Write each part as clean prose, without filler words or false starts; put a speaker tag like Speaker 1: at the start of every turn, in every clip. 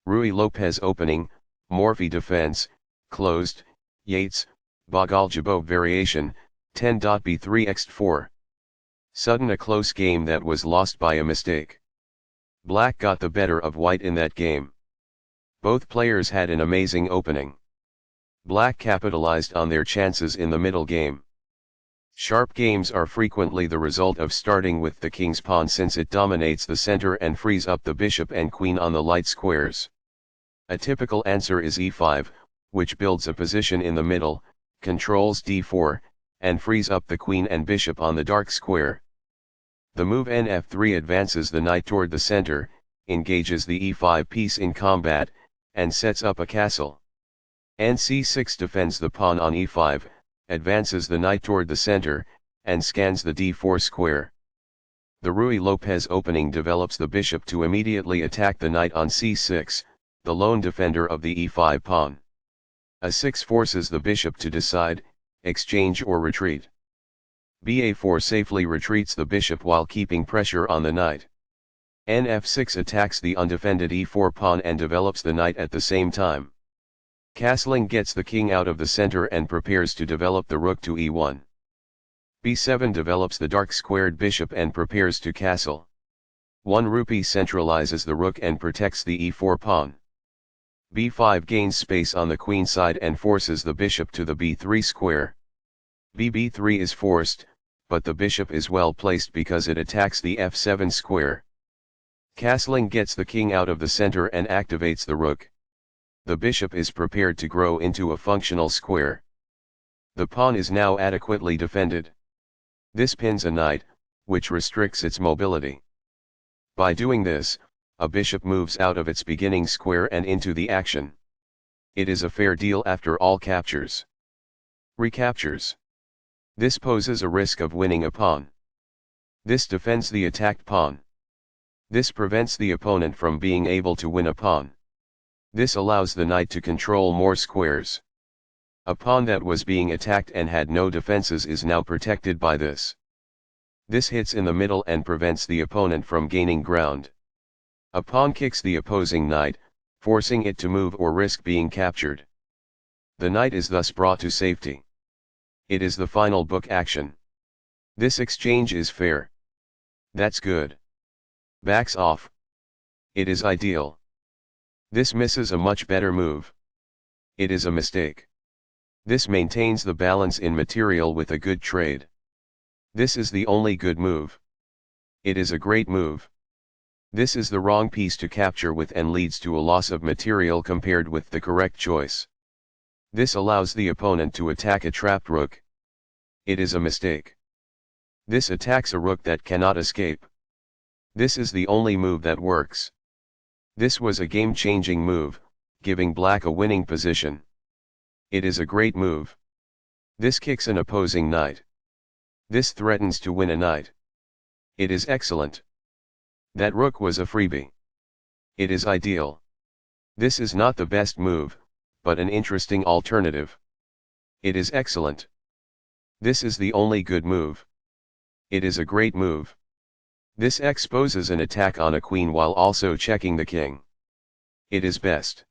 Speaker 1: Ruy Lopez opening, Morphy defense, closed, Yates, Bogoljubo variation, 10.b3x4. Sudden a close game that was lost by a mistake. Black got the better of white in that game. Both players had an amazing opening. Black capitalized on their chances in the middle game. Sharp games are frequently the result of starting with the king's pawn since it dominates the center and frees up the bishop and queen on the light squares. A typical answer is e5, which builds a position in the middle, controls d4, and frees up the queen and bishop on the dark square. The move nf3 advances the knight toward the center, engages the e5 piece in combat, and sets up a castle. nc6 defends the pawn on e5, advances the knight toward the center, and scans the d4 square. The Ruy Lopez opening develops the bishop to immediately attack the knight on c6, the lone defender of the e5 pawn. a6 forces the bishop to decide, exchange or retreat. ba4 safely retreats the bishop while keeping pressure on the knight. nf6 attacks the undefended e4 pawn and develops the knight at the same time. Castling gets the king out of the center and prepares to develop the rook to e1. b7 develops the dark squared bishop and prepares to castle. 1 rupee centralizes the rook and protects the e4 pawn. b5 gains space on the queen side and forces the bishop to the b3 square. bb3 is forced, but the bishop is well placed because it attacks the f7 square. Castling gets the king out of the center and activates the rook. The bishop is prepared to grow into a functional square. The pawn is now adequately defended. This pins a knight, which restricts its mobility. By doing this, a bishop moves out of its beginning square and into the action. It is a fair deal after all captures. Recaptures. This poses a risk of winning a pawn. This defends the attacked pawn. This prevents the opponent from being able to win a pawn. This allows the knight to control more squares. A pawn that was being attacked and had no defenses is now protected by this. This hits in the middle and prevents the opponent from gaining ground. A pawn kicks the opposing knight, forcing it to move or risk being captured. The knight is thus brought to safety. It is the final book action. This exchange is fair. That's good. Backs off. It is ideal. This misses a much better move. It is a mistake. This maintains the balance in material with a good trade. This is the only good move. It is a great move. This is the wrong piece to capture with and leads to a loss of material compared with the correct choice. This allows the opponent to attack a trapped rook. It is a mistake. This attacks a rook that cannot escape. This is the only move that works. This was a game-changing move, giving black a winning position. It is a great move. This kicks an opposing knight. This threatens to win a knight. It is excellent. That rook was a freebie. It is ideal. This is not the best move, but an interesting alternative. It is excellent. This is the only good move. It is a great move. This exposes an attack on a queen while also checking the king. It is best.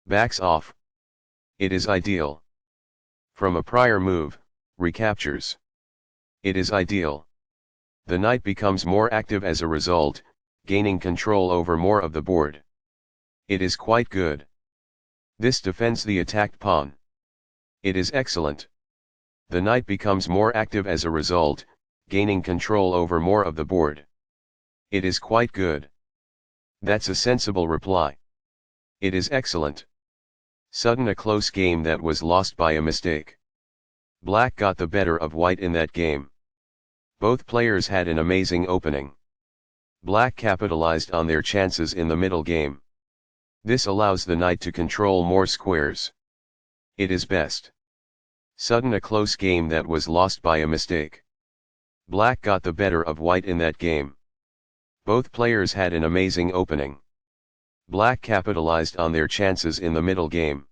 Speaker 1: Backs off. It is ideal. From a prior move, recaptures. It is ideal. The knight becomes more active as a result, gaining control over more of the board. It is quite good. This defends the attacked pawn. It is excellent. The knight becomes more active as a result, gaining control over more of the board. It is quite good. That's a sensible reply. It is excellent. Sudden a close game that was lost by a mistake. Black got the better of white in that game. Both players had an amazing opening. Black capitalized on their chances in the middle game. This allows the knight to control more squares. It is best. Sudden a close game that was lost by a mistake. Black got the better of white in that game. Both players had an amazing opening. Black capitalized on their chances in the middle game.